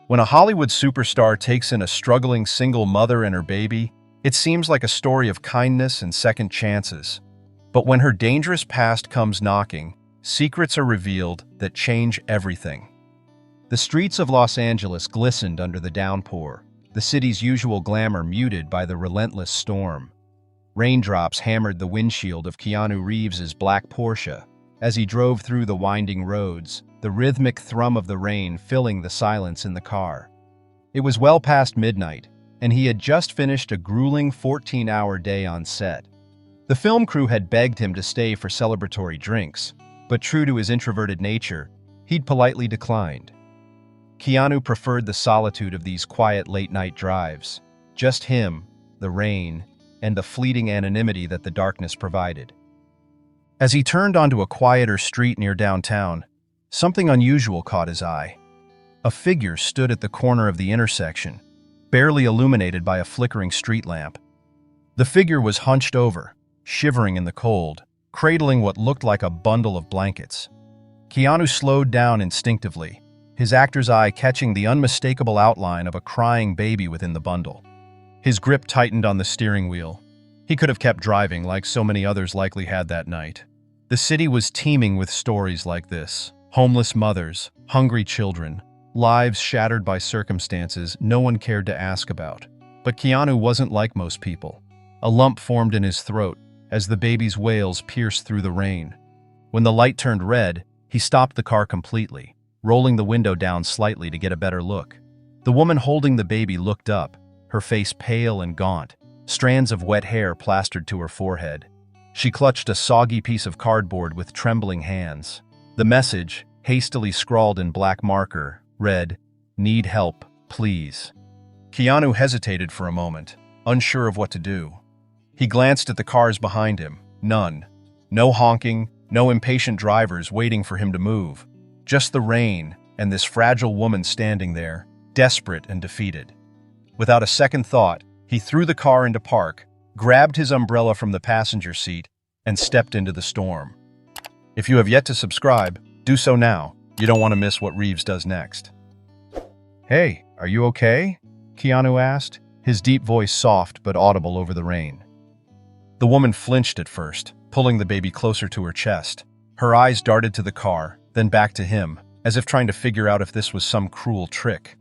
When a Hollywood superstar takes in a struggling single mother and her baby, it seems like a story of kindness and second chances. But when her dangerous past comes knocking, secrets are revealed that change everything. The streets of Los Angeles glistened under the downpour, the city's usual glamour muted by the relentless storm. Raindrops hammered the windshield of Keanu Reeves's black Porsche as he drove through the winding roads, the rhythmic thrum of the rain filling the silence in the car. It was well past midnight, and he had just finished a grueling 14-hour day on set. The film crew had begged him to stay for celebratory drinks, but true to his introverted nature, he'd politely declined. Keanu preferred the solitude of these quiet late-night drives, just him, the rain, and the fleeting anonymity that the darkness provided. As he turned onto a quieter street near downtown, something unusual caught his eye. A figure stood at the corner of the intersection, barely illuminated by a flickering street lamp. The figure was hunched over, shivering in the cold, cradling what looked like a bundle of blankets. Keanu slowed down instinctively, his actor's eye catching the unmistakable outline of a crying baby within the bundle. His grip tightened on the steering wheel. He could have kept driving like so many others likely had that night. The city was teeming with stories like this: homeless mothers, hungry children, lives shattered by circumstances no one cared to ask about. But Keanu wasn't like most people. A lump formed in his throat as the baby's wails pierced through the rain. When the light turned red, he stopped the car completely, rolling the window down slightly to get a better look. The woman holding the baby looked up, her face pale and gaunt, strands of wet hair plastered to her forehead. She clutched a soggy piece of cardboard with trembling hands. The message, hastily scrawled in black marker, read, "Need help, please." Keanu hesitated for a moment, unsure of what to do. He glanced at the cars behind him. None. No honking, no impatient drivers waiting for him to move. Just the rain and this fragile woman standing there, desperate and defeated. Without a second thought, he threw the car into park, grabbed his umbrella from the passenger seat, and stepped into the storm. If you have yet to subscribe, do so now. You don't want to miss what Reeves does next. "Hey, are you okay?" Keanu asked, his deep voice soft but audible over the rain. The woman flinched at first, pulling the baby closer to her chest. Her eyes darted to the car, then back to him, as if trying to figure out if this was some cruel trick.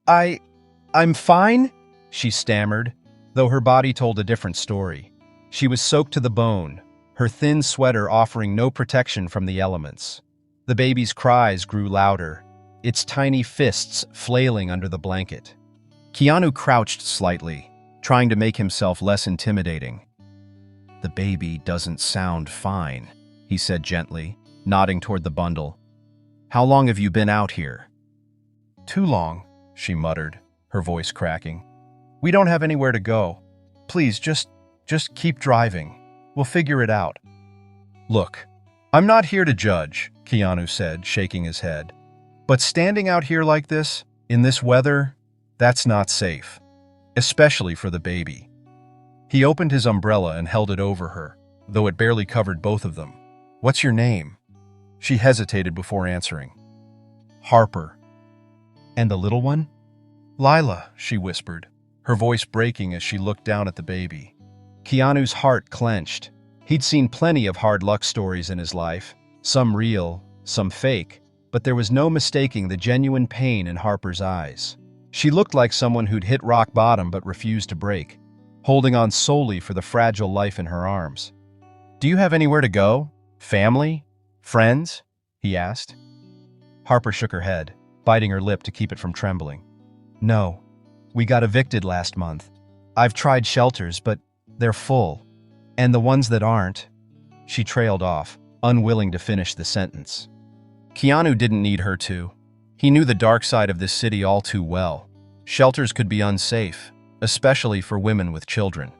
I'm fine," she stammered, though her body told a different story. She was soaked to the bone, her thin sweater offering no protection from the elements. The baby's cries grew louder, its tiny fists flailing under the blanket. Keanu crouched slightly, trying to make himself less intimidating. "The baby doesn't sound fine," he said gently, nodding toward the bundle. "How long have you been out here?" "Too long," she muttered, her voice cracking. "We don't have anywhere to go. Please, just keep driving. We'll figure it out." "Look, I'm not here to judge," Keanu said, shaking his head. "But standing out here like this, in this weather, that's not safe. Especially for the baby." He opened his umbrella and held it over her, though it barely covered both of them. "What's your name?" She hesitated before answering. "Harper." "And the little one?" "Lila," she whispered, her voice breaking as she looked down at the baby. Keanu's heart clenched. He'd seen plenty of hard luck stories in his life, some real, some fake, but there was no mistaking the genuine pain in Harper's eyes. She looked like someone who'd hit rock bottom but refused to break, holding on solely for the fragile life in her arms. "Do you have anywhere to go? Family? Friends?" he asked. Harper shook her head, biting her lip to keep it from trembling. "No. We got evicted last month. I've tried shelters, but they're full. And the ones that aren't..." She trailed off, unwilling to finish the sentence. Keanu didn't need her to. He knew the dark side of this city all too well. Shelters could be unsafe, especially for women with children.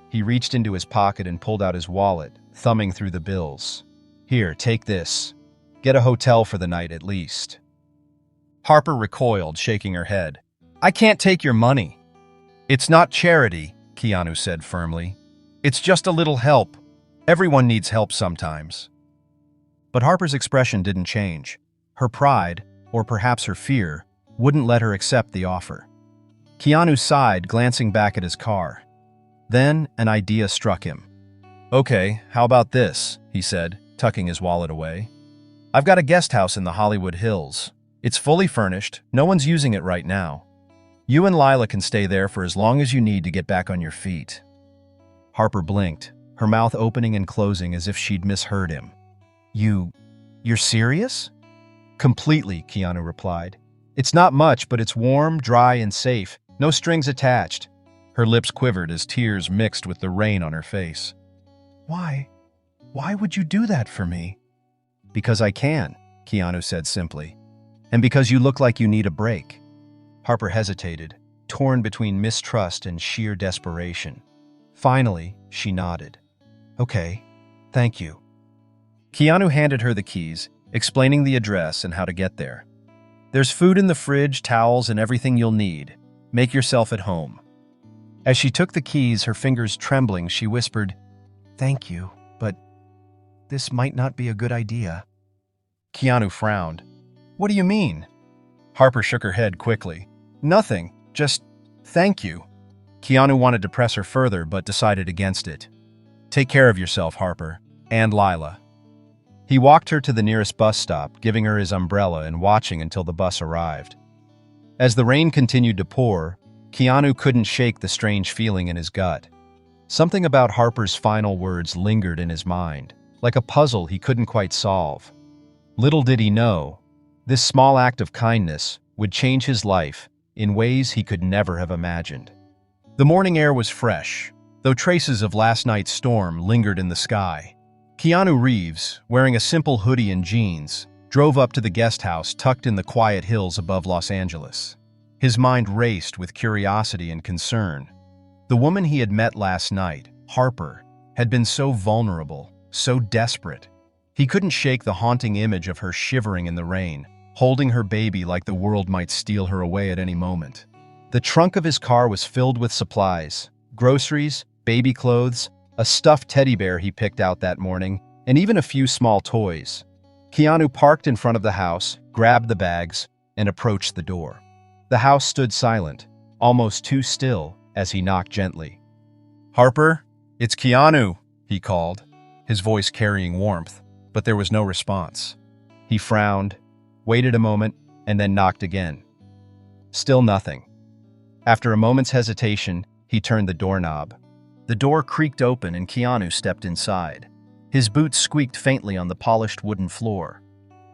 He reached into his pocket and pulled out his wallet, thumbing through the bills. "Here, take this. Get a hotel for the night at least." Harper recoiled, shaking her head. "I can't take your money." "It's not charity," Keanu said firmly. "It's just a little help. Everyone needs help sometimes." But Harper's expression didn't change. Her pride, or perhaps her fear, wouldn't let her accept the offer. Keanu sighed, glancing back at his car. Then an idea struck him. "Okay, how about this?" he said, tucking his wallet away. "I've got a guest house in the Hollywood Hills. It's fully furnished, no one's using it right now. You and Lila can stay there for as long as you need to get back on your feet." Harper blinked, her mouth opening and closing as if she'd misheard him. You're serious?" "Completely," Keanu replied. "It's not much, but it's warm, dry, and safe. No strings attached." Her lips quivered as tears mixed with the rain on her face. Why would you do that for me?" "Because I can," Keanu said simply. "And because you look like you need a break." Harper hesitated, torn between mistrust and sheer desperation. Finally, she nodded. "Okay, thank you." Keanu handed her the keys, explaining the address and how to get there. "There's food in the fridge, towels, and everything you'll need. Make yourself at home." As she took the keys, her fingers trembling, she whispered, "Thank you, but this might not be a good idea." Keanu frowned. "What do you mean?" Harper shook her head quickly. "Nothing, just thank you." Keanu wanted to press her further, but decided against it. "Take care of yourself, Harper, and Lila." He walked her to the nearest bus stop, giving her his umbrella and watching until the bus arrived. As the rain continued to pour, Keanu couldn't shake the strange feeling in his gut. Something about Harper's final words lingered in his mind, like a puzzle he couldn't quite solve. Little did he know, this small act of kindness would change his life in ways he could never have imagined. The morning air was fresh, though traces of last night's storm lingered in the sky. Keanu Reeves, wearing a simple hoodie and jeans, drove up to the guest house tucked in the quiet hills above Los Angeles. His mind raced with curiosity and concern. The woman he had met last night, Harper, had been so vulnerable, so desperate. He couldn't shake the haunting image of her shivering in the rain, holding her baby like the world might steal her away at any moment. The trunk of his car was filled with supplies, groceries, baby clothes, a stuffed teddy bear he picked out that morning, and even a few small toys. Keanu parked in front of the house, grabbed the bags, and approached the door. The house stood silent, almost too still, as he knocked gently. "Harper, it's Keanu," he called, his voice carrying warmth, but there was no response. He frowned, waited a moment, and then knocked again. Still nothing. After a moment's hesitation, he turned the doorknob. The door creaked open and Keanu stepped inside. His boots squeaked faintly on the polished wooden floor.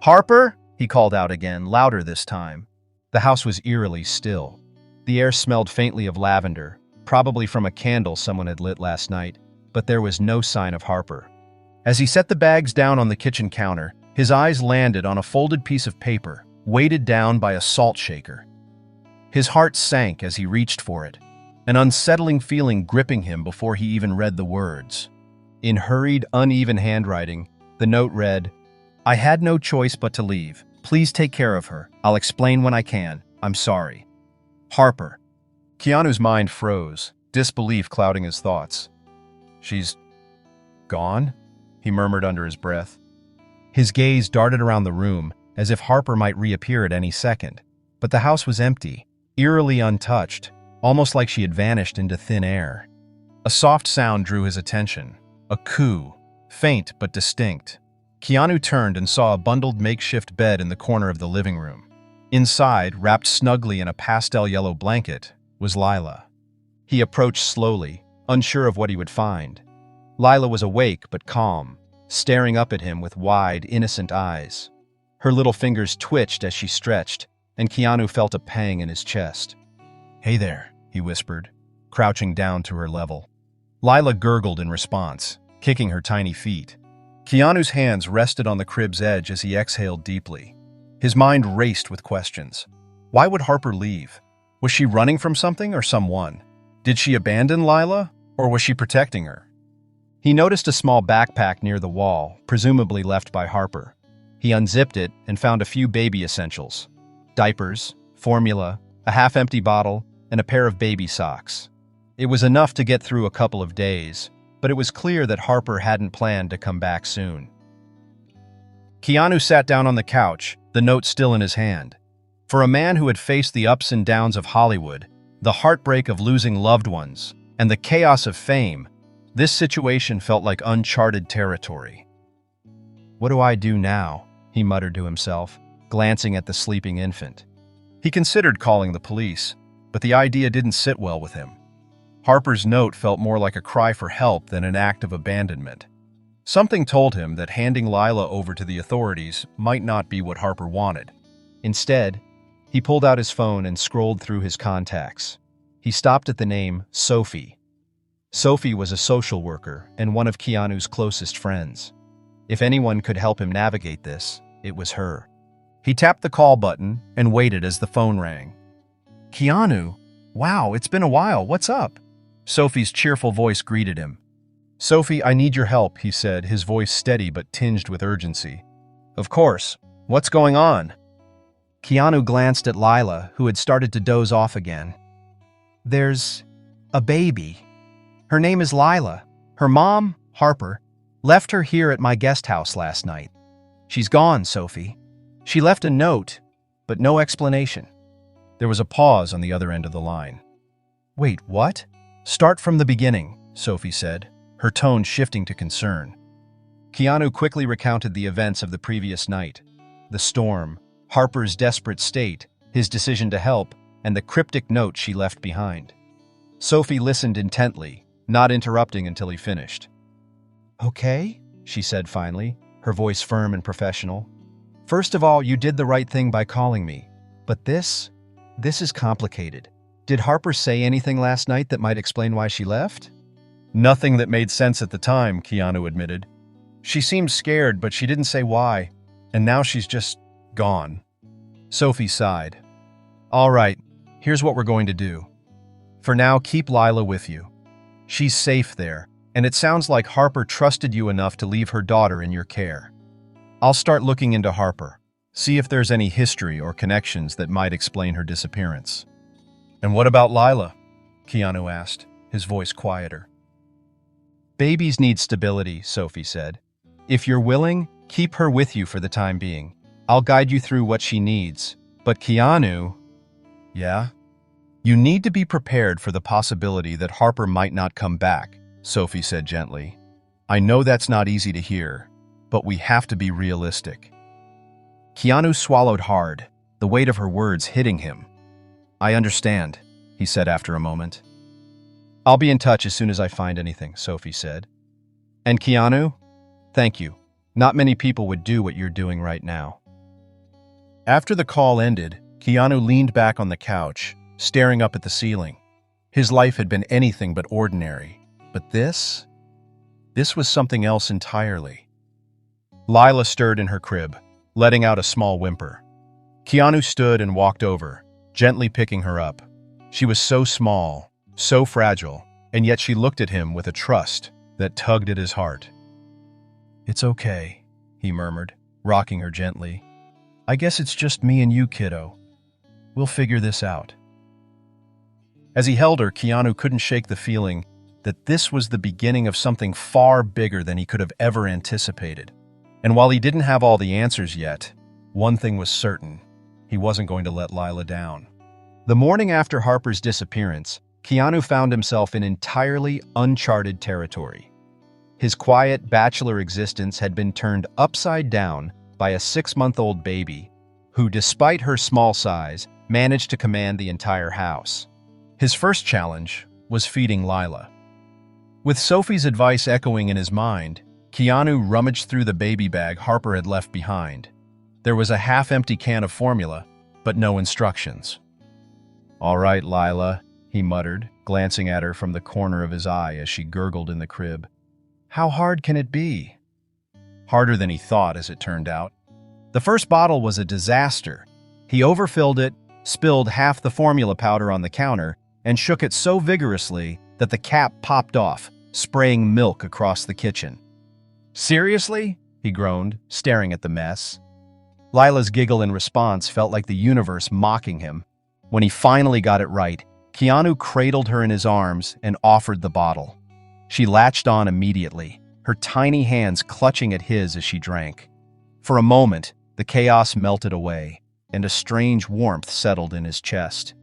"Harper?" he called out again, louder this time. The house was eerily still. The air smelled faintly of lavender, probably from a candle someone had lit last night, but there was no sign of Harper. As he set the bags down on the kitchen counter, his eyes landed on a folded piece of paper, weighted down by a salt shaker. His heart sank as he reached for it, an unsettling feeling gripping him before he even read the words. In hurried, uneven handwriting, the note read, "I had no choice but to leave. Please take care of her. I'll explain when I can. I'm sorry. Harper." Keanu's mind froze, disbelief clouding his thoughts. "She's gone?" he murmured under his breath. His gaze darted around the room, as if Harper might reappear at any second. But the house was empty, eerily untouched, almost like she had vanished into thin air. A soft sound drew his attention. A coo, faint but distinct. Keanu turned and saw a bundled makeshift bed in the corner of the living room. Inside, wrapped snugly in a pastel yellow blanket, was Lila. He approached slowly, unsure of what he would find. Lila was awake but calm, staring up at him with wide, innocent eyes. Her little fingers twitched as she stretched, and Keanu felt a pang in his chest. "Hey there," he whispered, crouching down to her level. Lila gurgled in response, kicking her tiny feet. Keanu's hands rested on the crib's edge as he exhaled deeply. His mind raced with questions. Why would Harper leave? Was she running from something or someone? Did she abandon Lila, or was she protecting her? He noticed a small backpack near the wall, presumably left by Harper. He unzipped it and found a few baby essentials. Diapers, formula, a half-empty bottle, and a pair of baby socks. It was enough to get through a couple of days, but it was clear that Harper hadn't planned to come back soon. Keanu sat down on the couch, the note still in his hand. For a man who had faced the ups and downs of Hollywood, the heartbreak of losing loved ones, and the chaos of fame, this situation felt like uncharted territory. "What do I do now?" he muttered to himself, glancing at the sleeping infant. He considered calling the police, but the idea didn't sit well with him. Harper's note felt more like a cry for help than an act of abandonment. Something told him that handing Lila over to the authorities might not be what Harper wanted. Instead, he pulled out his phone and scrolled through his contacts. He stopped at the name Sophie. Sophie was a social worker and one of Keanu's closest friends. If anyone could help him navigate this, it was her. He tapped the call button and waited as the phone rang. "Keanu, wow, it's been a while, what's up?" Sophie's cheerful voice greeted him. "Sophie, I need your help," he said, his voice steady but tinged with urgency. "Of course. What's going on?" Keanu glanced at Lila, who had started to doze off again. "There's a baby. Her name is Lila. Her mom, Harper, left her here at my guest house last night. She's gone, Sophie. She left a note, but no explanation." There was a pause on the other end of the line. "Wait, what?" "Start from the beginning," Sophie said, her tone shifting to concern. Keanu quickly recounted the events of the previous night: the storm, Harper's desperate state, his decision to help, and the cryptic note she left behind. Sophie listened intently, not interrupting until he finished. "Okay," she said finally, her voice firm and professional. "First of all, you did the right thing by calling me. But this is complicated. Did Harper say anything last night that might explain why she left?" "Nothing that made sense at the time," Keanu admitted. "She seemed scared, but she didn't say why. And now she's just gone." Sophie sighed. "All right, here's what we're going to do. For now, keep Lila with you. She's safe there, and it sounds like Harper trusted you enough to leave her daughter in your care. I'll start looking into Harper, see if there's any history or connections that might explain her disappearance." "And what about Lila?" Keanu asked, his voice quieter. "Babies need stability," Sophie said. "If you're willing, keep her with you for the time being. I'll guide you through what she needs. But Keanu..." "Yeah?" "You need to be prepared for the possibility that Harper might not come back," Sophie said gently. "I know that's not easy to hear, but we have to be realistic." Keanu swallowed hard, the weight of her words hitting him. "I understand," he said after a moment. "I'll be in touch as soon as I find anything," Sophie said. "And Keanu, thank you. Not many people would do what you're doing right now." After the call ended, Keanu leaned back on the couch, staring up at the ceiling. His life had been anything but ordinary, but this was something else entirely. Lila stirred in her crib, letting out a small whimper. Keanu stood and walked over, gently picking her up. She was so small, so fragile, and yet she looked at him with a trust that tugged at his heart. "It's okay," he murmured, rocking her gently. "I guess it's just me and you, kiddo. We'll figure this out." As he held her, Keanu couldn't shake the feeling that this was the beginning of something far bigger than he could have ever anticipated. And while he didn't have all the answers yet, one thing was certain: he wasn't going to let Lila down. The morning after Harper's disappearance, Keanu found himself in entirely uncharted territory. His quiet bachelor existence had been turned upside down by a 6-month-old baby who, despite her small size, managed to command the entire house. His first challenge was feeding Lila. With Sophie's advice echoing in his mind, Keanu rummaged through the baby bag Harper had left behind. There was a half-empty can of formula, but no instructions. "All right, Lila," he muttered, glancing at her from the corner of his eye as she gurgled in the crib. How hard can it be? Harder than he thought, as it turned out. The first bottle was a disaster. He overfilled it, spilled half the formula powder on the counter, and shook it so vigorously that the cap popped off, spraying milk across the kitchen. "Seriously?" he groaned, staring at the mess. Lila's giggle in response felt like the universe mocking him. When he finally got it right, Keanu cradled her in his arms and offered the bottle. She latched on immediately, her tiny hands clutching at his as she drank. For a moment, the chaos melted away. and a strange warmth settled in his chest.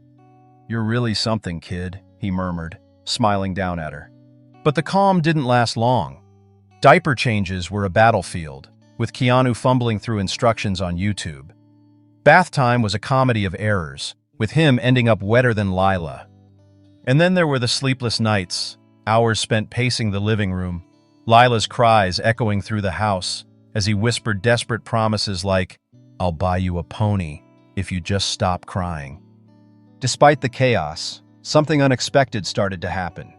"You're really something, kid," he murmured, smiling down at her. But the calm didn't last long. Diaper changes were a battlefield, with Keanu fumbling through instructions on YouTube. Bath time was a comedy of errors, with him ending up wetter than Lila. And then there were the sleepless nights, hours spent pacing the living room, Lila's cries echoing through the house as he whispered desperate promises like, "I'll buy you a pony if you just stop crying." Despite the chaos, something unexpected started to happen.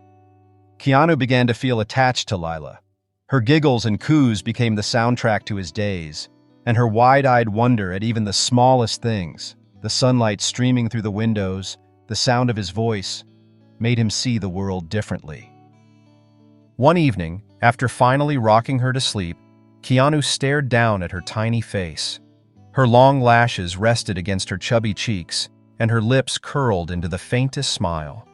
Keanu began to feel attached to Lila. Her giggles and coos became the soundtrack to his days, and her wide-eyed wonder at even the smallest things, the sunlight streaming through the windows, the sound of his voice, made him see the world differently. One evening, after finally rocking her to sleep, Keanu stared down at her tiny face. Her long lashes rested against her chubby cheeks, and her lips curled into the faintest smile.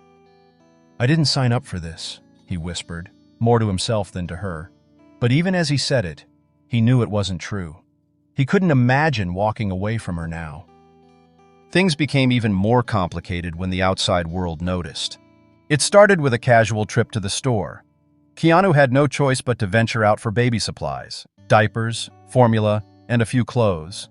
"I didn't sign up for this," he whispered, more to himself than to her. But even as he said it, he knew it wasn't true. He couldn't imagine walking away from her now. Things became even more complicated when the outside world noticed. It started with a casual trip to the store. Keanu had no choice but to venture out for baby supplies, diapers, formula, and a few clothes.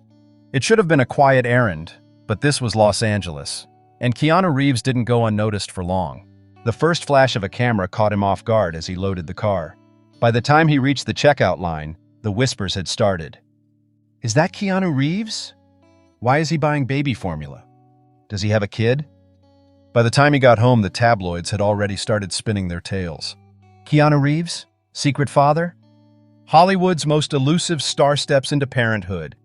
It should have been a quiet errand, but this was Los Angeles, and Keanu Reeves didn't go unnoticed for long. The first flash of a camera caught him off guard as he loaded the car. By the time he reached the checkout line, the whispers had started. "Is that Keanu Reeves? Why is he buying baby formula? Does he have a kid?" By the time he got home, the tabloids had already started spinning their tales. Keanu Reeves? Secret father? Hollywood's most elusive star steps into parenthood.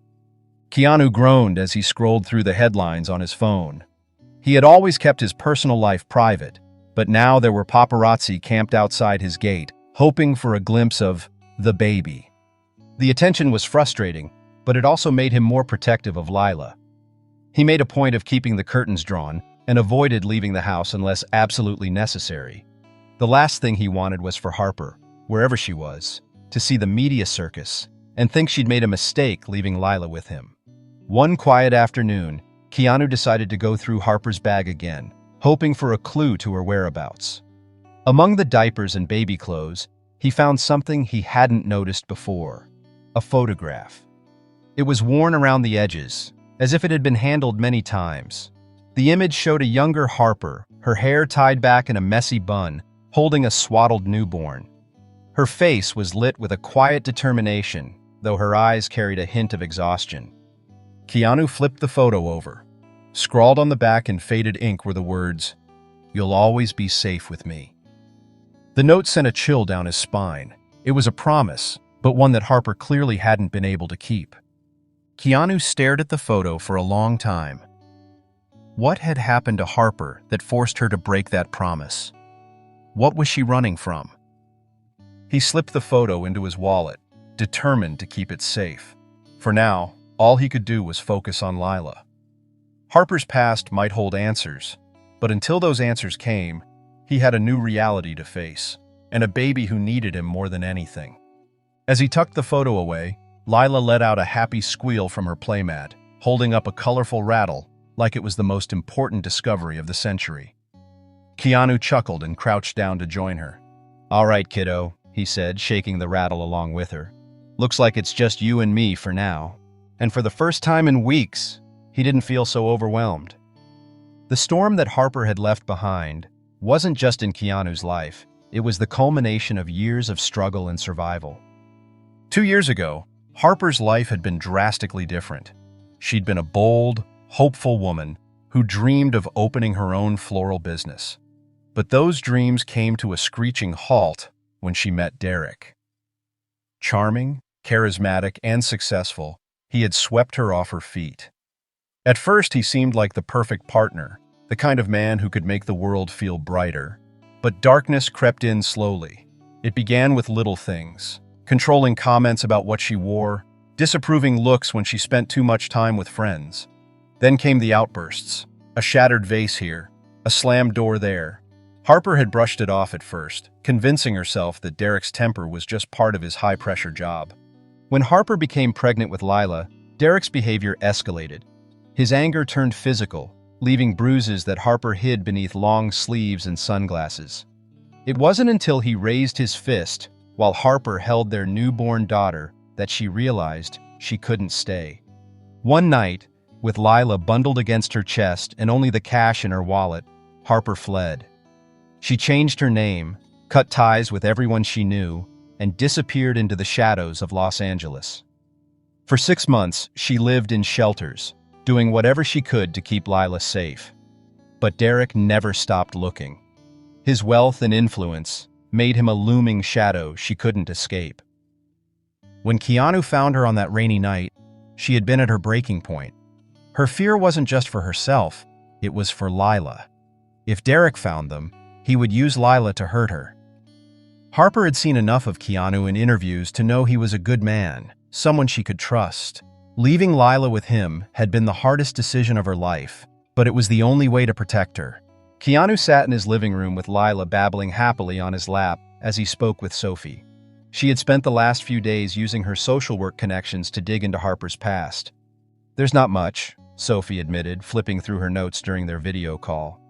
Keanu groaned as he scrolled through the headlines on his phone. He had always kept his personal life private, but now there were paparazzi camped outside his gate, hoping for a glimpse of the baby. The attention was frustrating, but it also made him more protective of Lila. He made a point of keeping the curtains drawn and avoided leaving the house unless absolutely necessary. The last thing he wanted was for Harper, wherever she was, to see the media circus and think she'd made a mistake leaving Lila with him. One quiet afternoon, Keanu decided to go through Harper's bag again, hoping for a clue to her whereabouts. Among the diapers and baby clothes, he found something he hadn't noticed before: a photograph. It was worn around the edges, as if it had been handled many times. The image showed a younger Harper, her hair tied back in a messy bun, holding a swaddled newborn. Her face was lit with a quiet determination, though her eyes carried a hint of exhaustion. Keanu flipped the photo over. Scrawled on the back in faded ink were the words, "You'll always be safe with me." The note sent a chill down his spine. It was a promise, but one that Harper clearly hadn't been able to keep. Keanu stared at the photo for a long time. What had happened to Harper that forced her to break that promise? What was she running from? He slipped the photo into his wallet, determined to keep it safe. For now, all he could do was focus on Lila. Harper's past might hold answers, but until those answers came, he had a new reality to face, and a baby who needed him more than anything. As he tucked the photo away, Lila let out a happy squeal from her playmat, holding up a colorful rattle like it was the most important discovery of the century. Keanu chuckled and crouched down to join her. "All right, kiddo," he said, shaking the rattle along with her. "Looks like it's just you and me for now." And for the first time in weeks, he didn't feel so overwhelmed. The storm that Harper had left behind wasn't just in Keanu's life, it was the culmination of years of struggle and survival. 2 years ago, Harper's life had been drastically different. She'd been a bold, hopeful woman who dreamed of opening her own floral business. But those dreams came to a screeching halt when she met Derek. Charming, charismatic, and successful, he had swept her off her feet. At first, he seemed like the perfect partner, the kind of man who could make the world feel brighter. But darkness crept in slowly. It began with little things: controlling comments about what she wore, disapproving looks when she spent too much time with friends. Then came the outbursts: a shattered vase here, a slammed door there. Harper had brushed it off at first, convincing herself that Derek's temper was just part of his high-pressure job. When Harper became pregnant with Lila, Derek's behavior escalated. His anger turned physical, leaving bruises that Harper hid beneath long sleeves and sunglasses. It wasn't until he raised his fist while Harper held their newborn daughter that she realized she couldn't stay. One night, with Lila bundled against her chest and only the cash in her wallet, Harper fled. She changed her name, cut ties with everyone she knew, and disappeared into the shadows of Los Angeles. For 6 months, she lived in shelters, doing whatever she could to keep Lila safe. But Derek never stopped looking. His wealth and influence made him a looming shadow she couldn't escape. When Keanu found her on that rainy night, she had been at her breaking point. Her fear wasn't just for herself, it was for Lila. If Derek found them, he would use Lila to hurt her. Harper had seen enough of Keanu in interviews to know he was a good man, someone she could trust. Leaving Lila with him had been the hardest decision of her life, but it was the only way to protect her. Keanu sat in his living room with Lila babbling happily on his lap as he spoke with Sophie. She had spent the last few days using her social work connections to dig into Harper's past. "There's not much," Sophie admitted, flipping through her notes during their video call.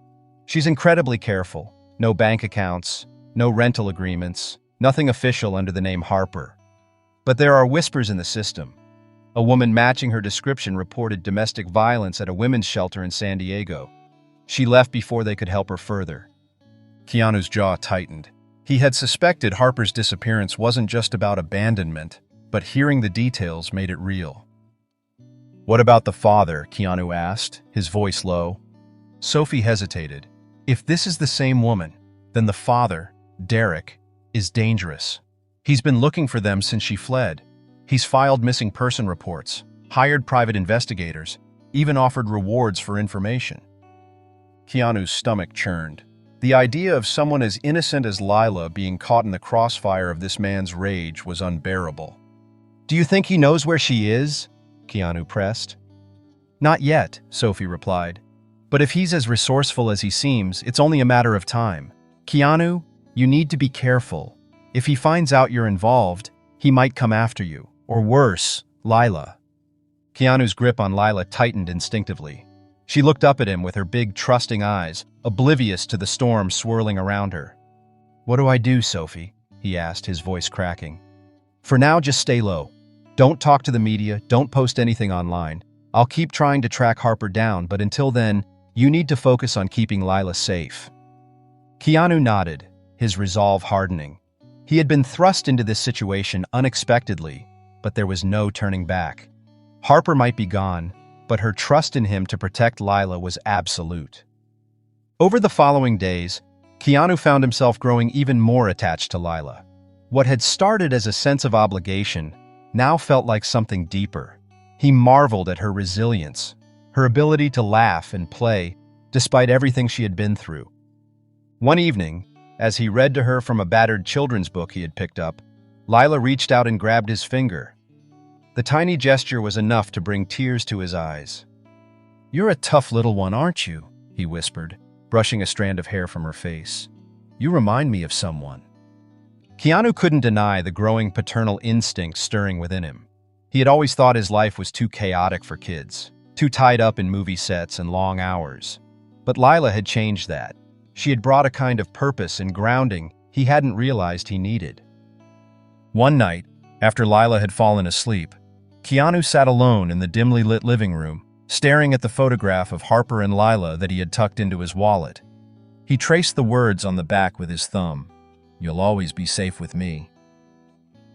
"She's incredibly careful. No bank accounts, no rental agreements, nothing official under the name Harper. But there are whispers in the system. A woman matching her description reported domestic violence at a women's shelter in San Diego. She left before they could help her further." Keanu's jaw tightened. He had suspected Harper's disappearance wasn't just about abandonment, but hearing the details made it real. "What about the father?" Keanu asked, his voice low. Sophie hesitated. If this is the same woman, then the father, Derek, is dangerous. He's been looking for them since she fled. He's filed missing person reports, hired private investigators, even offered rewards for information. Keanu's stomach churned. The idea of someone as innocent as Lila being caught in the crossfire of this man's rage was unbearable. "Do you think he knows where she is?" Keanu pressed. "Not yet," Sophie replied. "But if he's as resourceful as he seems, it's only a matter of time. Keanu, you need to be careful. If he finds out you're involved, he might come after you. Or worse, Lila." Keanu's grip on Lila tightened instinctively. She looked up at him with her big, trusting eyes, oblivious to the storm swirling around her. "What do I do, Sophie?" he asked, his voice cracking. "For now, just stay low. Don't talk to the media, don't post anything online. I'll keep trying to track Harper down, but until then, you need to focus on keeping Lila safe." Keanu nodded, his resolve hardening. He had been thrust into this situation unexpectedly, but there was no turning back. Harper might be gone, but her trust in him to protect Lila was absolute. Over the following days, Keanu found himself growing even more attached to Lila. What had started as a sense of obligation now felt like something deeper. He marveled at her resilience, her ability to laugh and play despite everything she had been through. One evening, as he read to her from a battered children's book he had picked up, Lila reached out and grabbed his finger. The tiny gesture was enough to bring tears to his eyes. "You're a tough little one, aren't you?" he whispered, brushing a strand of hair from her face. "You remind me of someone." Keanu couldn't deny the growing paternal instinct stirring within him. He had always thought his life was too chaotic for kids, too tied up in movie sets and long hours. But Lila had changed that. She had brought a kind of purpose and grounding he hadn't realized he needed. One night, after Lila had fallen asleep, Keanu sat alone in the dimly lit living room, staring at the photograph of Harper and Lila that he had tucked into his wallet. He traced the words on the back with his thumb. "You'll always be safe with me."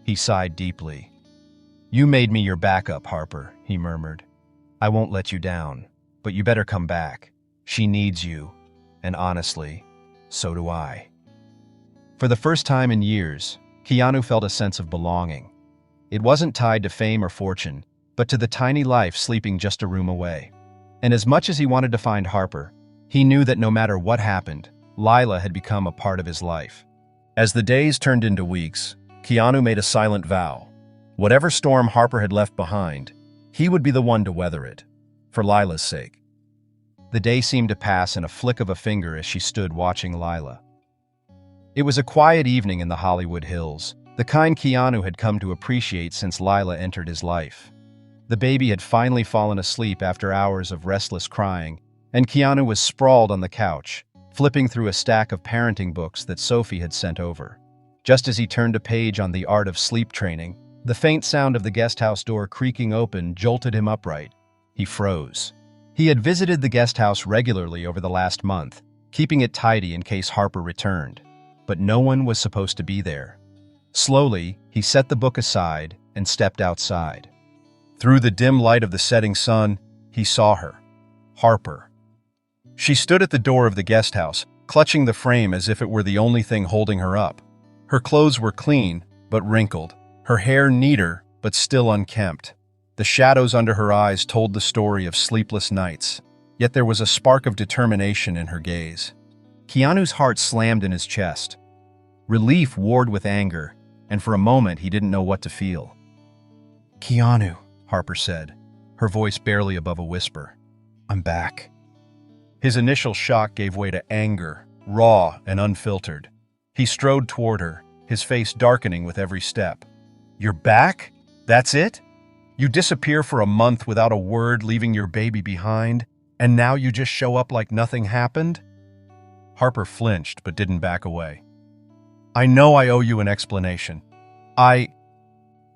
He sighed deeply. "You made me your backup, Harper," he murmured. "I won't let you down, but you better come back. She needs you, and honestly, so do I." For the first time in years, Keanu felt a sense of belonging. It wasn't tied to fame or fortune, but to the tiny life sleeping just a room away. And as much as he wanted to find Harper, he knew that no matter what happened, Lila had become a part of his life. As the days turned into weeks, Keanu made a silent vow. Whatever storm Harper had left behind, he would be the one to weather it, for Lila's sake. The day seemed to pass in a flick of a finger as she stood watching Lila. It was a quiet evening in the Hollywood Hills, the kind Keanu had come to appreciate since Lila entered his life. The baby had finally fallen asleep after hours of restless crying, and Keanu was sprawled on the couch, flipping through a stack of parenting books that Sophie had sent over. Just as he turned a page on the art of sleep training, the faint sound of the guesthouse door creaking open jolted him upright. He froze. He had visited the guesthouse regularly over the last month, keeping it tidy in case Harper returned. But no one was supposed to be there. Slowly, he set the book aside and stepped outside. Through the dim light of the setting sun, he saw her, Harper. She stood at the door of the guesthouse, clutching the frame as if it were the only thing holding her up. Her clothes were clean, but wrinkled. Her hair neater, but still unkempt. The shadows under her eyes told the story of sleepless nights, yet there was a spark of determination in her gaze. Keanu's heart slammed in his chest. Relief warred with anger, and for a moment he didn't know what to feel. "Keanu," Harper said, her voice barely above a whisper. "I'm back." His initial shock gave way to anger, raw and unfiltered. He strode toward her, his face darkening with every step. "You're back? That's it? You disappear for a month without a word, leaving your baby behind, and now you just show up like nothing happened?" Harper flinched but didn't back away. "I know I owe you an explanation.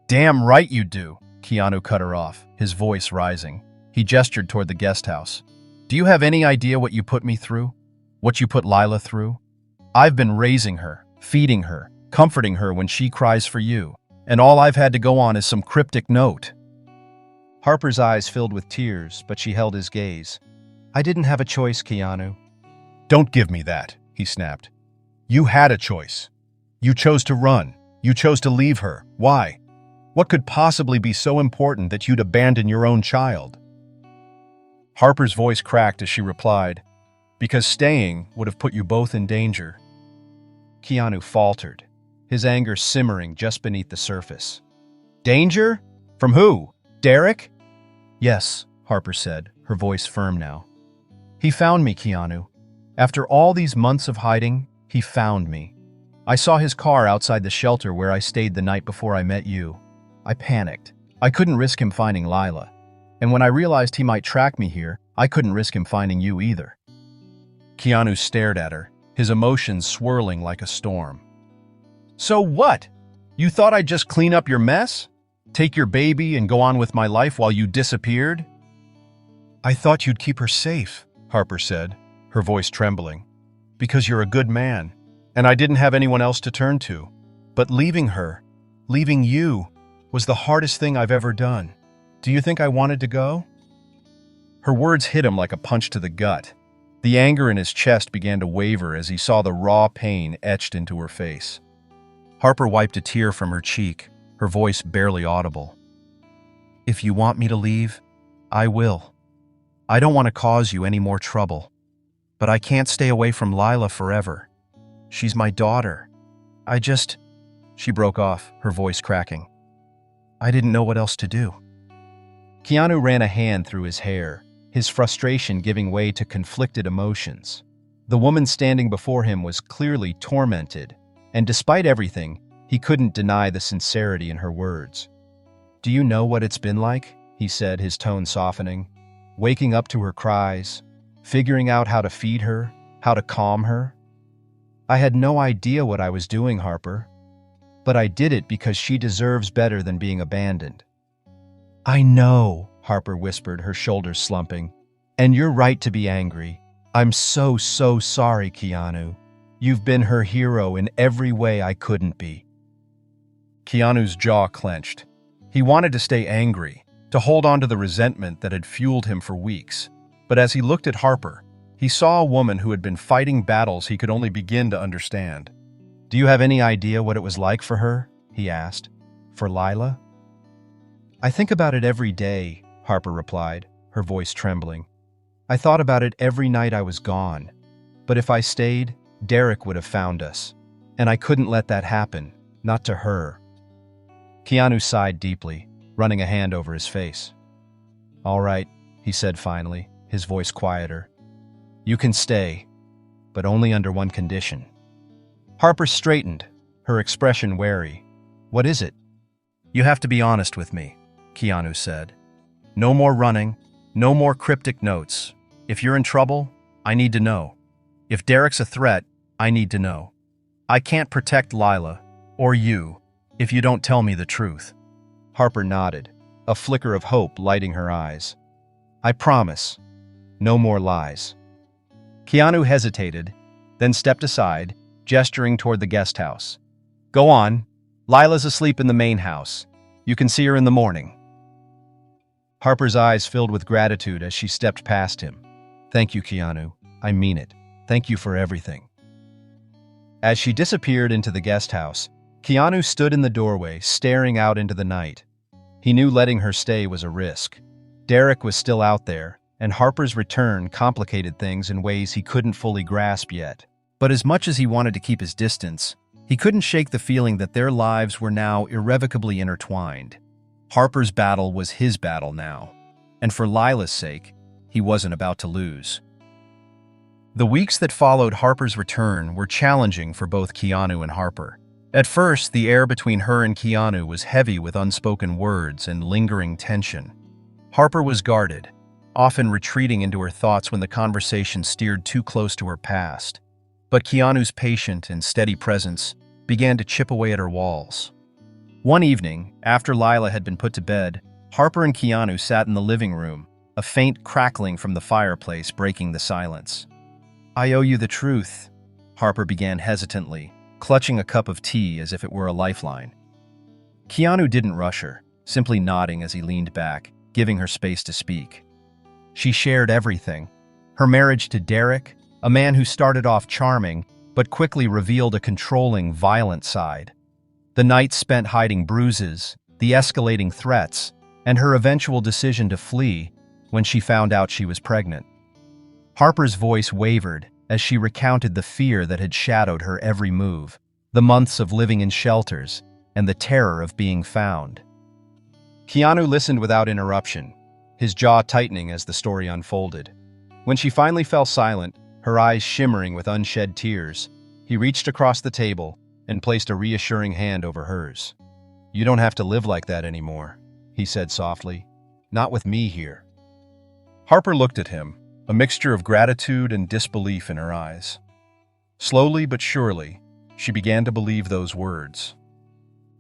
Damn right you do," Keanu cut her off, his voice rising. He gestured toward the guesthouse. "Do you have any idea what you put me through? What you put Lila through? I've been raising her, feeding her, comforting her when she cries for you, and all I've had to go on is some cryptic note." Harper's eyes filled with tears, but she held his gaze. "I didn't have a choice, Keanu." "Don't give me that," he snapped. "You had a choice. You chose to run. You chose to leave her. Why? What could possibly be so important that you'd abandon your own child?" Harper's voice cracked as she replied, "Because staying would have put you both in danger." Keanu faltered, his anger simmering just beneath the surface. "Danger? From who? Derek?" "Yes," Harper said, her voice firm now. "He found me, Keanu. After all these months of hiding, he found me. I saw his car outside the shelter where I stayed the night before I met you. I panicked. I couldn't risk him finding Lila. And when I realized he might track me here, I couldn't risk him finding you either." Keanu stared at her, his emotions swirling like a storm. "So what? You thought I'd just clean up your mess? Take your baby and go on with my life while you disappeared?" "I thought you'd keep her safe," Harper said, her voice trembling. "Because you're a good man, and I didn't have anyone else to turn to. But leaving her, leaving you, was the hardest thing I've ever done. Do you think I wanted to go?" Her words hit him like a punch to the gut. The anger in his chest began to waver as he saw the raw pain etched into her face. Harper wiped a tear from her cheek, her voice barely audible. "If you want me to leave, I will. I don't want to cause you any more trouble. But I can't stay away from Lila forever. She's my daughter. She broke off, her voice cracking. "I didn't know what else to do." Keanu ran a hand through his hair, his frustration giving way to conflicted emotions. The woman standing before him was clearly tormented, and despite everything, he couldn't deny the sincerity in her words. "Do you know what it's been like?" he said, his tone softening. "Waking up to her cries, figuring out how to feed her, how to calm her. I had no idea what I was doing, Harper. But I did it because she deserves better than being abandoned." "I know," Harper whispered, her shoulders slumping. "And you're right to be angry. I'm so sorry, Keanu. You've been her hero in every way I couldn't be." Keanu's jaw clenched. He wanted to stay angry, to hold on to the resentment that had fueled him for weeks. But as he looked at Harper, he saw a woman who had been fighting battles he could only begin to understand. "Do you have any idea what it was like for her?" he asked. "For Lila?" "I think about it every day," Harper replied, her voice trembling. "I thought about it every night I was gone. But if I stayed, Derek would have found us. And I couldn't let that happen, not to her." Keanu sighed deeply, running a hand over his face. "All right," he said finally, his voice quieter. "You can stay, but only under one condition." Harper straightened, her expression wary. "What is it?" "You have to be honest with me," Keanu said. No more running, no more cryptic notes. If you're in trouble, I need to know. If Derek's a threat, I need to know. I can't protect Lila, or you, if you don't tell me the truth." Harper nodded, a flicker of hope lighting her eyes. "I promise. No more lies." Keanu hesitated, then stepped aside, gesturing toward the guest house. "Go on. Lila's asleep in the main house. You can see her in the morning." Harper's eyes filled with gratitude as she stepped past him. "Thank you, Keanu. I mean it. Thank you for everything." As she disappeared into the guest house, Keanu stood in the doorway, staring out into the night. He knew letting her stay was a risk. Derek was still out there, and Harper's return complicated things in ways he couldn't fully grasp yet. But as much as he wanted to keep his distance, he couldn't shake the feeling that their lives were now irrevocably intertwined. Harper's battle was his battle now, and for Lila's sake, he wasn't about to lose. The weeks that followed Harper's return were challenging for both Keanu and Harper. At first, the air between her and Keanu was heavy with unspoken words and lingering tension. Harper was guarded, often retreating into her thoughts when the conversation steered too close to her past. But Keanu's patient and steady presence began to chip away at her walls. One evening, after Lila had been put to bed, Harper and Keanu sat in the living room, a faint crackling from the fireplace breaking the silence. "I owe you the truth," Harper began hesitantly, clutching a cup of tea as if it were a lifeline. Keanu didn't rush her, simply nodding as he leaned back, giving her space to speak. She shared everything. Her marriage to Derek, a man who started off charming, but quickly revealed a controlling, violent side. The nights spent hiding bruises, the escalating threats, and her eventual decision to flee when she found out she was pregnant. Harper's voice wavered as she recounted the fear that had shadowed her every move, the months of living in shelters, and the terror of being found. Keanu listened without interruption, his jaw tightening as the story unfolded. When she finally fell silent, her eyes shimmering with unshed tears, he reached across the table and placed a reassuring hand over hers. "You don't have to live like that anymore," he said softly. "Not with me here." Harper looked at him, a mixture of gratitude and disbelief in her eyes. Slowly but surely, she began to believe those words.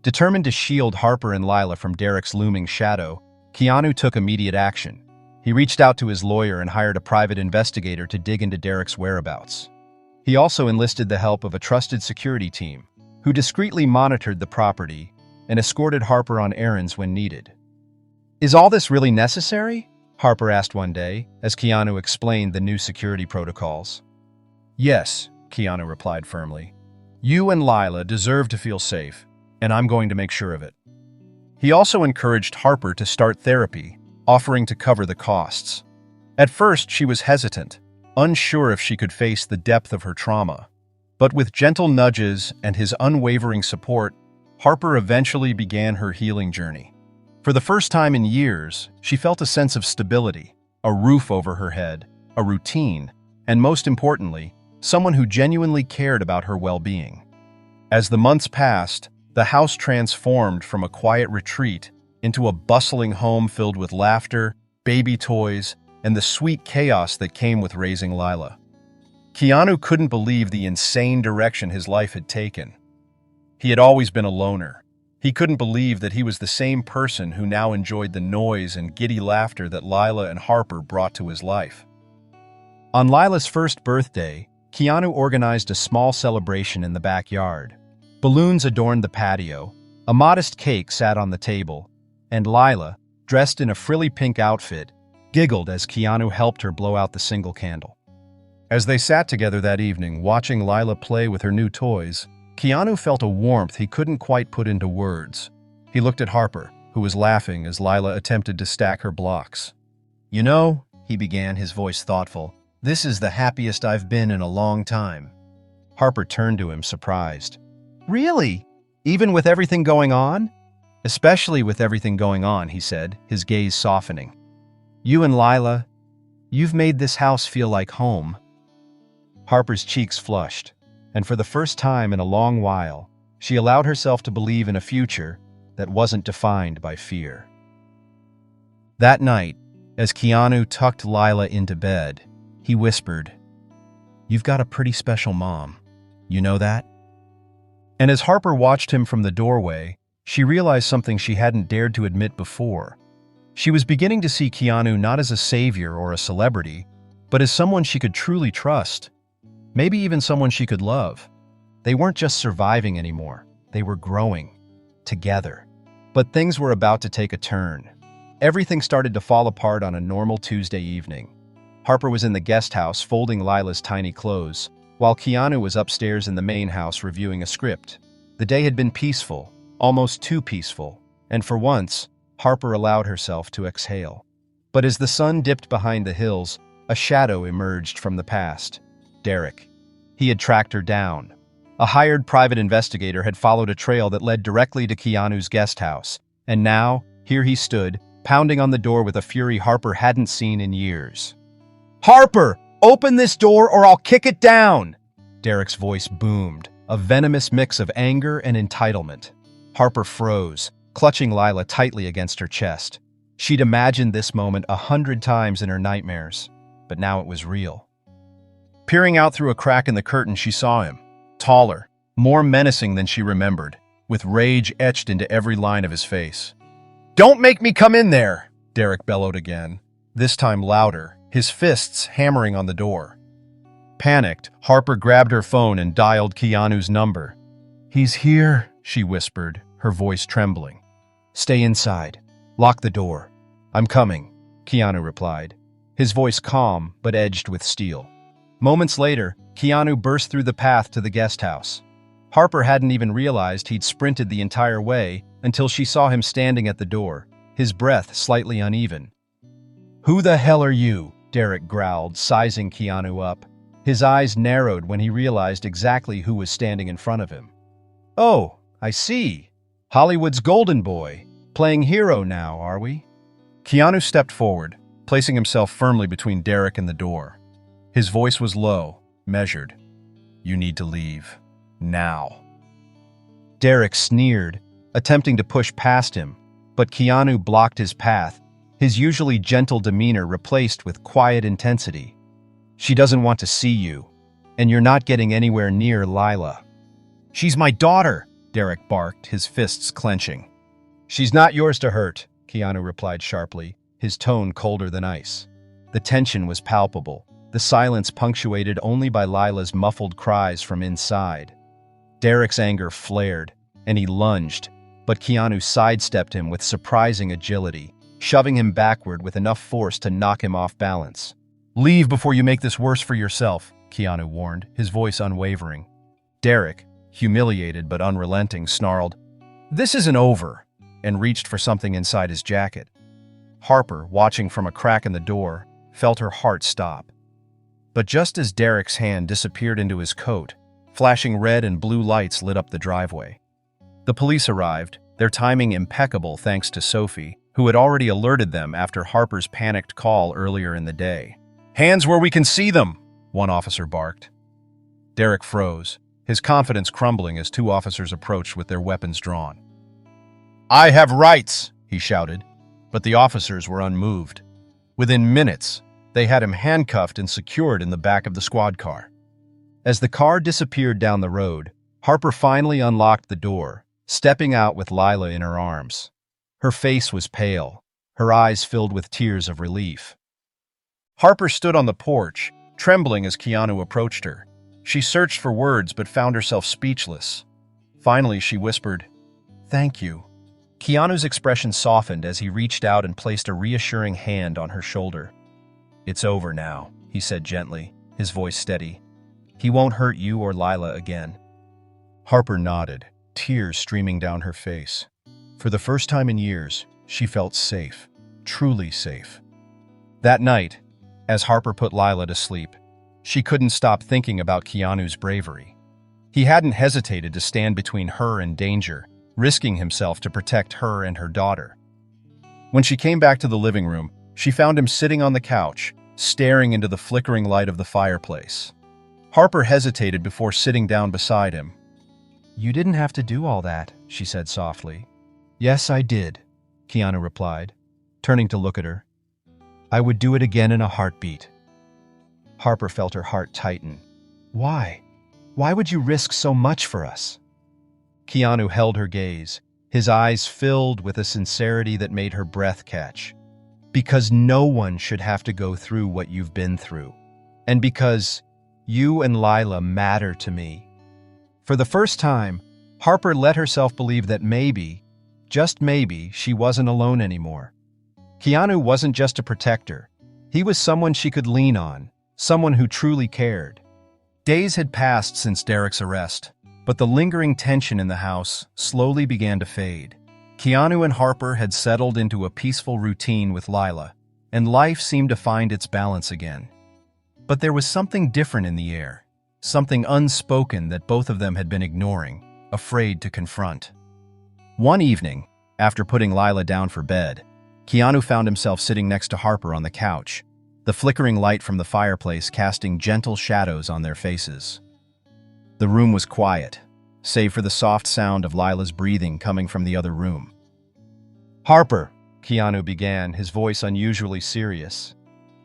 Determined to shield Harper and Lila from Derek's looming shadow, Keanu took immediate action. He reached out to his lawyer and hired a private investigator to dig into Derek's whereabouts. He also enlisted the help of a trusted security team, who discreetly monitored the property and escorted Harper on errands when needed. "Is all this really necessary?" Harper asked one day, as Keanu explained the new security protocols. "Yes," Keanu replied firmly. "You and Lila deserve to feel safe, and I'm going to make sure of it." He also encouraged Harper to start therapy, offering to cover the costs. At first, she was hesitant, unsure if she could face the depth of her trauma. But with gentle nudges and his unwavering support, Harper eventually began her healing journey. For the first time in years, she felt a sense of stability, a roof over her head, a routine, and most importantly, someone who genuinely cared about her well-being. As the months passed, the house transformed from a quiet retreat into a bustling home filled with laughter, baby toys, and the sweet chaos that came with raising Lila. Keanu couldn't believe the insane direction his life had taken. He had always been a loner. He couldn't believe that he was the same person who now enjoyed the noise and giddy laughter that Lila and Harper brought to his life. On Lila's first birthday, Keanu organized a small celebration in the backyard. Balloons adorned the patio, a modest cake sat on the table, and Lila, dressed in a frilly pink outfit, giggled as Keanu helped her blow out the single candle. As they sat together that evening, watching Lila play with her new toys, Keanu felt a warmth he couldn't quite put into words. He looked at Harper, who was laughing as Lila attempted to stack her blocks. "You know," he began, his voice thoughtful, "this is the happiest I've been in a long time." Harper turned to him, surprised. "Really? Even with everything going on?" "Especially with everything going on," he said, his gaze softening. "You and Lila, you've made this house feel like home." Harper's cheeks flushed, and for the first time in a long while, she allowed herself to believe in a future that wasn't defined by fear. That night, as Keanu tucked Lila into bed, he whispered, "You've got a pretty special mom. You know that?" And as Harper watched him from the doorway, she realized something she hadn't dared to admit before. She was beginning to see Keanu not as a savior or a celebrity, but as someone she could truly trust. Maybe even someone she could love. They weren't just surviving anymore. They were growing. Together. But things were about to take a turn. Everything started to fall apart on a normal Tuesday evening. Harper was in the guest house folding Lila's tiny clothes, while Keanu was upstairs in the main house reviewing a script. The day had been peaceful, almost too peaceful, and for once, Harper allowed herself to exhale. But as the sun dipped behind the hills, a shadow emerged from the past. Derek. He had tracked her down. A hired private investigator had followed a trail that led directly to Keanu's guest house, and now, here he stood, pounding on the door with a fury Harper hadn't seen in years. "Harper! Open this door or I'll kick it down!" Derek's voice boomed, a venomous mix of anger and entitlement. Harper froze, clutching Lila tightly against her chest. She'd imagined this moment 100 times in her nightmares, but now it was real. Peering out through a crack in the curtain, she saw him. Taller, more menacing than she remembered, with rage etched into every line of his face. "Don't make me come in there!" Derek bellowed again, this time louder, his fists hammering on the door. Panicked, Harper grabbed her phone and dialed Keanu's number. "He's here," she whispered, her voice trembling. "Stay inside. Lock the door." "I'm coming," Keanu replied, his voice calm but edged with steel. Moments later, Keanu burst through the path to the guest house. Harper hadn't even realized he'd sprinted the entire way until she saw him standing at the door, his breath slightly uneven. "Who the hell are you?" Derek growled, sizing Keanu up. His eyes narrowed when he realized exactly who was standing in front of him. "Oh, I see. Hollywood's golden boy. Playing hero now, are we?" Keanu stepped forward, placing himself firmly between Derek and the door. His voice was low, measured. "You need to leave. Now." Derek sneered, attempting to push past him, but Keanu blocked his path, his usually gentle demeanor replaced with quiet intensity. "She doesn't want to see you, and you're not getting anywhere near Lila." "She's my daughter," Derek barked, his fists clenching. "She's not yours to hurt," Keanu replied sharply, his tone colder than ice. The tension was palpable, the silence punctuated only by Lila's muffled cries from inside. Derek's anger flared, and he lunged, but Keanu sidestepped him with surprising agility, shoving him backward with enough force to knock him off balance. "Leave before you make this worse for yourself," Keanu warned, his voice unwavering. Derek, humiliated but unrelenting, snarled, "This isn't over," and reached for something inside his jacket. Harper, watching from a crack in the door, felt her heart stop. But just as Derek's hand disappeared into his coat, flashing red and blue lights lit up the driveway. The police arrived, their timing impeccable thanks to Sophie, who had already alerted them after Harper's panicked call earlier in the day. "Hands where we can see them!" one officer barked. Derek froze, his confidence crumbling as two officers approached with their weapons drawn. "I have rights!" he shouted, but the officers were unmoved. Within minutes, they had him handcuffed and secured in the back of the squad car. As the car disappeared down the road, Harper finally unlocked the door, stepping out with Lila in her arms. Her face was pale, her eyes filled with tears of relief. Harper stood on the porch, trembling as Keanu approached her. She searched for words but found herself speechless. Finally, she whispered, "Thank you." Keanu's expression softened as he reached out and placed a reassuring hand on her shoulder. "It's over now," he said gently, his voice steady. "He won't hurt you or Lila again." Harper nodded, tears streaming down her face. For the first time in years, she felt safe, truly safe. That night, as Harper put Lila to sleep, she couldn't stop thinking about Keanu's bravery. He hadn't hesitated to stand between her and danger, risking himself to protect her and her daughter. When she came back to the living room, she found him sitting on the couch, staring into the flickering light of the fireplace. Harper hesitated before sitting down beside him. "You didn't have to do all that," she said softly. "Yes, I did," Keanu replied. turning to look at her. "I would do it again in a heartbeat." Harper felt her heart tighten. "Why? Why would you risk so much for us?" Keanu held her gaze, his eyes filled with a sincerity that made her breath catch. "Because no one should have to go through what you've been through. And because you and Lila matter to me." For the first time, Harper let herself believe that maybe, just maybe, she wasn't alone anymore. Keanu wasn't just a protector. He was someone she could lean on, someone who truly cared. Days had passed since Derek's arrest, but the lingering tension in the house slowly began to fade. Keanu and Harper had settled into a peaceful routine with Lila, and life seemed to find its balance again. But there was something different in the air, something unspoken that both of them had been ignoring, afraid to confront. One evening, after putting Lila down for bed, Keanu found himself sitting next to Harper on the couch, the flickering light from the fireplace casting gentle shadows on their faces. The room was quiet, save for the soft sound of Lila's breathing coming from the other room. "Harper," Keanu began, his voice unusually serious.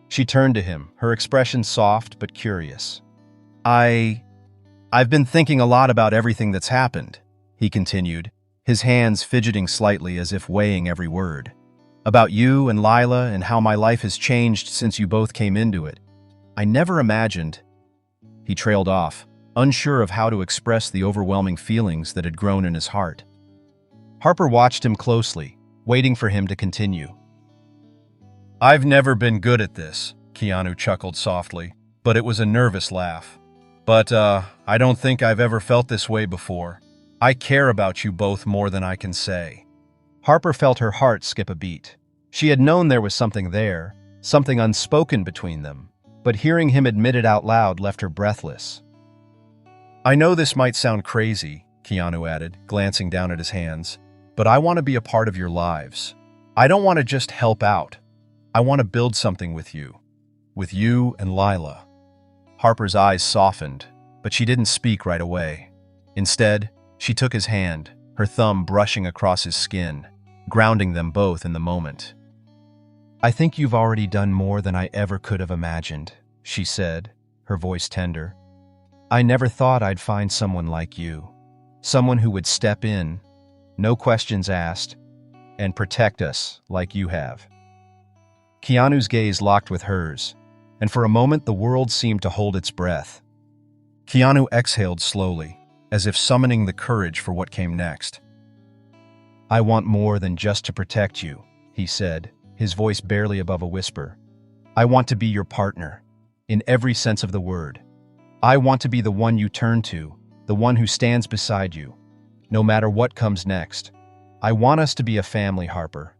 She turned to him, her expression soft but curious. I've been thinking a lot about everything that's happened," he continued, his hands fidgeting slightly as if weighing every word. "About you and Lila and how my life has changed since you both came into it. I never imagined—" He trailed off, unsure of how to express the overwhelming feelings that had grown in his heart. Harper watched him closely, waiting for him to continue. "I've never been good at this," Keanu chuckled softly, but it was a nervous laugh. "But, I don't think I've ever felt this way before. I care about you both more than I can say." Harper felt her heart skip a beat. She had known there was something there, something unspoken between them, but hearing him admit it out loud left her breathless. "I know this might sound crazy," Keanu added, glancing down at his hands, "but I want to be a part of your lives. I don't want to just help out. I want to build something with you and Lila." Harper's eyes softened, but she didn't speak right away. Instead, she took his hand, her thumb brushing across his skin, grounding them both in the moment. "I think you've already done more than I ever could have imagined," she said, her voice tender. "I never thought I'd find someone like you, someone who would step in, no questions asked, and protect us like you have." Keanu's gaze locked with hers, and for a moment the world seemed to hold its breath. Keanu exhaled slowly, as if summoning the courage for what came next. "I want more than just to protect you," he said, his voice barely above a whisper. "I want to be your partner, in every sense of the word. I want to be the one you turn to, the one who stands beside you, no matter what comes next. I want us to be a family, Harper,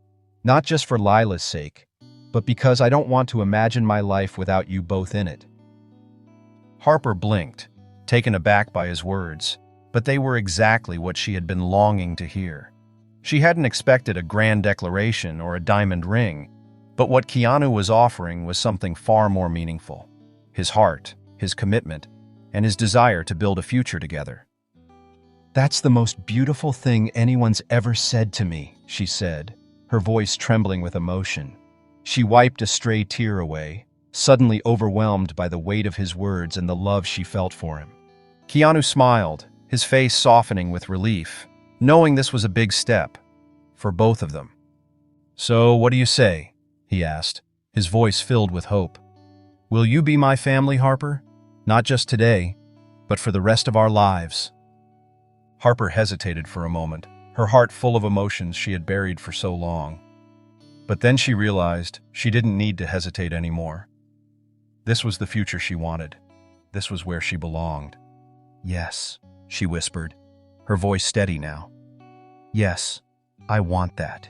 not just for Lila's sake, but because I don't want to imagine my life without you both in it." Harper blinked, taken aback by his words, but they were exactly what she had been longing to hear. She hadn't expected a grand declaration or a diamond ring, but what Keanu was offering was something far more meaningful: his heart, his commitment, and his desire to build a future together. "That's the most beautiful thing anyone's ever said to me," she said, her voice trembling with emotion. She wiped a stray tear away, suddenly overwhelmed by the weight of his words and the love she felt for him. Keanu smiled, his face softening with relief, knowing this was a big step for both of them. "So, what do you say?" he asked, his voice filled with hope. "Will you be my family, Harper? Not just today, but for the rest of our lives?" Harper hesitated for a moment, her heart full of emotions she had buried for so long. But then she realized she didn't need to hesitate anymore. This was the future she wanted. This was where she belonged. "Yes," she whispered, her voice steady now. "Yes, I want that.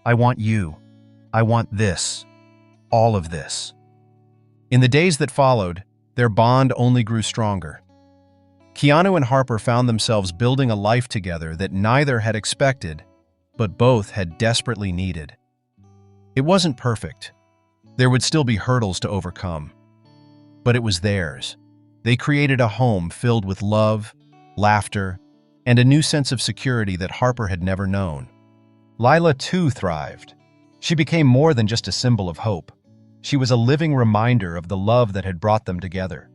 I want you. I want this. All of this." In the days that followed, their bond only grew stronger. Keanu and Harper found themselves building a life together that neither had expected, but both had desperately needed. It wasn't perfect. There would still be hurdles to overcome. But it was theirs. They created a home filled with love, laughter, and a new sense of security that Harper had never known. Lila, too, thrived. She became more than just a symbol of hope. She was a living reminder of the love that had brought them together.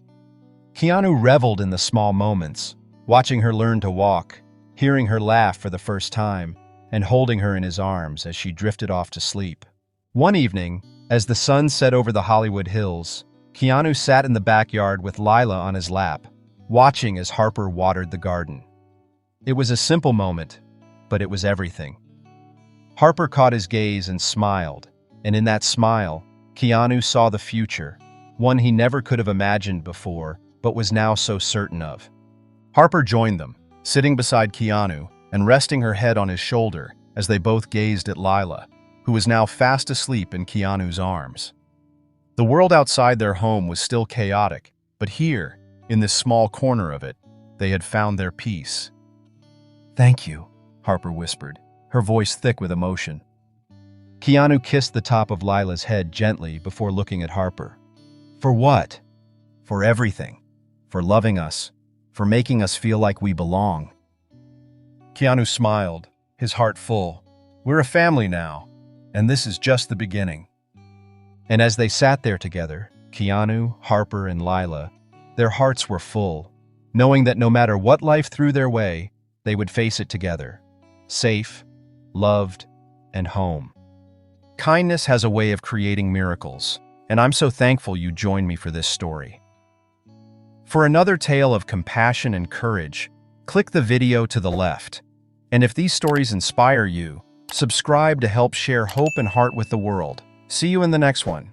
Keanu reveled in the small moments, watching her learn to walk, hearing her laugh for the first time, and holding her in his arms as she drifted off to sleep. One evening, as the sun set over the Hollywood Hills, Keanu sat in the backyard with Lila on his lap, watching as Harper watered the garden. It was a simple moment, but it was everything. Harper caught his gaze and smiled, and in that smile, Keanu saw the future, one he never could have imagined before, but was now so certain of. Harper joined them, sitting beside Keanu and resting her head on his shoulder as they both gazed at Lila, who was now fast asleep in Keanu's arms. The world outside their home was still chaotic, but here, in this small corner of it, they had found their peace. "Thank you," Harper whispered, her voice thick with emotion. Keanu kissed the top of Lila's head gently before looking at Harper. "For what?" "For everything. For loving us. For making us feel like we belong." Keanu smiled, his heart full. "We're a family now, and this is just the beginning." And as they sat there together, Keanu, Harper, and Lila, their hearts were full, knowing that no matter what life threw their way, they would face it together, safe, loved, and home. Kindness has a way of creating miracles, and I'm so thankful you joined me for this story. For another tale of compassion and courage, click the video to the left. And if these stories inspire you, subscribe to help share hope and heart with the world. See you in the next one.